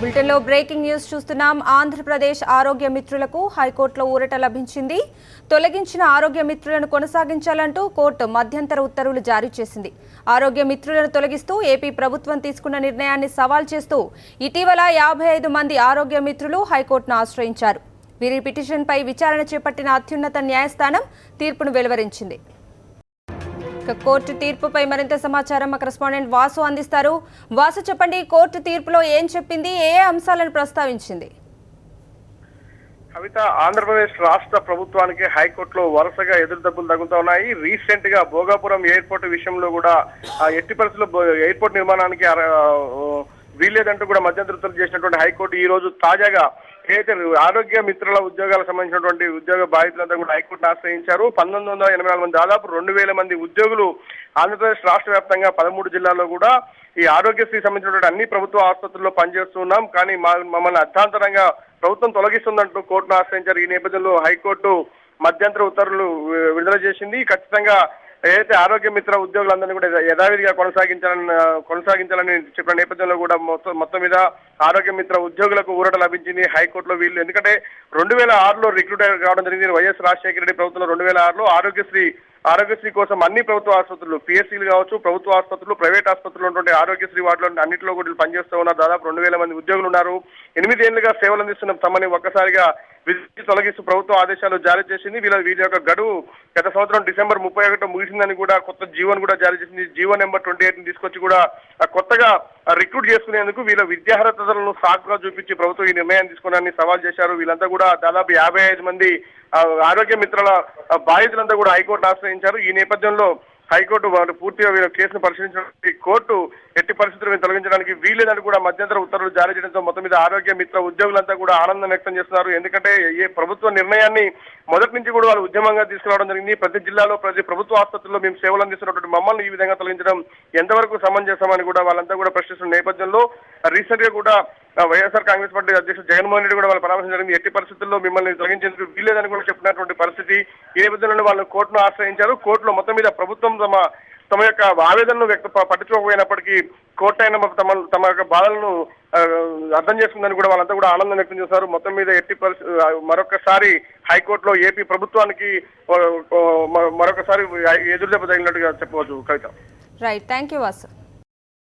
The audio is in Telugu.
బులెటిన్లో బ్రేకింగ్ న్యూస్ చూస్తున్నాం. ఆంధ్రప్రదేశ్ ఆరోగ్య మిత్రులకు హైకోర్టులో ఊరట లభించింది. తొలగించిన ఆరోగ్య మిత్రులను కొనసాగించాలంటూ కోర్టు మధ్యంతర ఉత్తర్వులు జారీ చేసింది. ఆరోగ్య మిత్రులను తొలగిస్తూ ఏపీ ప్రభుత్వం తీసుకున్న నిర్ణయాన్ని సవాల్ చేస్తూ ఇటీవల 55 మంది ఆరోగ్య మిత్రులు హైకోర్టును ఆశ్రయించారు. వీరి పిటిషన్పై విచారణ చేపట్టిన అత్యున్నత న్యాయస్థానం తీర్పును వెలువరించింది. కోర్టు తీర్పుపై మరింత సమాచారం మా కరెస్పాండెంట్ వాసు అందిస్తారు. వాసు, చెప్పండి, కోర్టు తీర్పులో ఏం చెప్పింది, ఏ అంశాలను ప్రస్తావించింది? కవిత, ఆంధ్రప్రదేశ్ రాష్ట్ర ప్రభుత్వానికి హైకోర్టులో వరుసగా ఎదురు దెబ్బలు తగులుతా ఉన్నాయి. రీసెంట్ గా భోగాపురం ఎయిర్పోర్ట్ విషయంలో కూడా ఎట్టి పరిస్థితుల్లో ఎయిర్పోర్ట్ నిర్మాణానికి వీల్లేదంటూ కూడా మధ్యంతర ఉత్తర్వులు చేసినటువంటి హైకోర్టు ఈ రోజు తాజాగా ఏదైతే ఆరోగ్య మిత్రుల ఉద్యోగాలకు సంబంధించినటువంటి ఉద్యోగ బాధితులంతా కూడా హైకోర్టును ఆశ్రయించారు. 1984 మంది, దాదాపు 2000 మంది ఉద్యోగులు ఆంధ్రప్రదేశ్ రాష్ట్ర వ్యాప్తంగా 13 జిల్లాల్లో కూడా ఈ ఆరోగ్యశ్రీకి సంబంధించినటువంటి అన్ని ప్రభుత్వ ఆసుపత్రుల్లో పనిచేస్తున్నాం, కానీ మమ్మల్ని అర్థాంతరంగా ప్రభుత్వం తొలగిస్తుందంటూ కోర్టును ఆశ్రయించారు. ఈ నేపథ్యంలో హైకోర్టు మధ్యంతర ఉత్తర్వులు విడుదల చేసింది. ఖచ్చితంగా ఏదైతే ఆరోగ్య మిత్ర ఉద్యోగులందరినీ కూడా యథావిధిగా కొనసాగించాలని చెప్పిన నేపథ్యంలో కూడా మొత్తం మీద ఆరోగ్య మిత్ర ఉద్యోగులకు ఊరట లభించింది హైకోర్టులో. వీళ్ళు ఎందుకంటే 2006లో రిక్రూట్ కావడం జరిగింది. వైఎస్ రాజశేఖర రెడ్డి ప్రభుత్వంలో 2006లో ఆరోగ్యశ్రీ కోసం అన్ని ప్రభుత్వ ఆసుపత్రులు, పిఎస్సీలు కావచ్చు, ప్రభుత్వ ఆసుపత్రులు, ప్రైవేట్ ఆసుపత్రులు ఉన్నటువంటి ఆరోగ్యశ్రీ వాటిలో అన్నింటిలో కూడా పనిచేస్తూ ఉన్నారు. దాదాపు 2000 మంది ఉద్యోగులు ఉన్నారు. 8 ఏళ్లుగా సేవలు అందిస్తున్న తమని ఒక్కసారిగా విధి తొలగిస్తూ ప్రభుత్వం ఆదేశాలు జారీ చేసింది. వీళ్ళ యొక్క గడువు గత సంవత్సరం డిసెంబర్ 31 ముగిసిందని కూడా కొత్త జీవోను కూడా జారీ చేసింది. జీవో నెంబర్ 28 తీసుకొచ్చి కూడా కొత్తగా రిక్రూట్ చేసుకునేందుకు వీళ్ళ విద్యార్హతలను సాకుగా చూపించి ప్రభుత్వం ఈ నిర్ణయం తీసుకున్నారని సవాల్ చేశారు. వీళ్ళంతా కూడా దాదాపు 55 మంది ఆరోగ్య మిత్రుల బాధితులంతా కూడా హైకోర్టు ఆశ్రయించారు. ఈ నేపథ్యంలో హైకోర్టు వారు పూర్తిగా వీళ్ళ కేసును పరిశీలించిన కోర్టు ఎట్టి పరిస్థితులను తొలగించడానికి వీలేదని కూడా మధ్యంతర ఉత్తర్వులు జారీ చేయడంతో మొత్తం మీద ఆరోగ్య మిత్ర ఉద్యోగులంతా కూడా ఆనందం వ్యక్తం చేస్తున్నారు. ఎందుకంటే ఈ ప్రభుత్వ నిర్ణయాన్ని మొదటి నుంచి కూడా వాళ్ళు ఉద్యమంగా తీసుకురావడం జరిగింది. ప్రతి జిల్లాలో, ప్రతి ప్రభుత్వ ఆసుపత్రుల్లో మేము సేవలు అందిస్తున్నటువంటి మమ్మల్ని ఈ విధంగా తొలగించడం ఎంతవరకు సమంజసమని కూడా వాళ్ళంతా కూడా ప్రశ్నిస్తున్న నేపథ్యంలో రీసెంట్ గా కూడా వైఎస్ఆర్ కాంగ్రెస్ పార్టీ అధ్యక్షుడు జగన్మోహన్ రెడ్డి కూడా వాళ్ళు పరామర్శించడం జరిగింది. ఎట్టి పరిస్థితుల్లో మిమ్మల్ని తొలగించేందుకు వీలేదని కూడా చెప్పినటువంటి పరిస్థితి. ఈ నేపథ్యంలో వాళ్ళు కోర్టును ఆశ్రయించారు. కోర్టులో మొత్తం మీద ప్రభుత్వం తమ యొక్క ఆవేదనను పట్టించుకోకపోయినప్పటికీ కోర్టు అయిన తమ యొక్క బాధలను అర్థం చేసుకుందని కూడా వాళ్ళంతా కూడా ఆనందం వ్యక్తం చేశారు. మొత్తం మీద ఎట్టి మరొకసారి హైకోర్టులో ఏపీ ప్రభుత్వానికి మరొకసారి ఎదురుదెబ్బ తగిలినట్టుగా చెప్పవచ్చు. Kavitha. Right, thank you Vasu.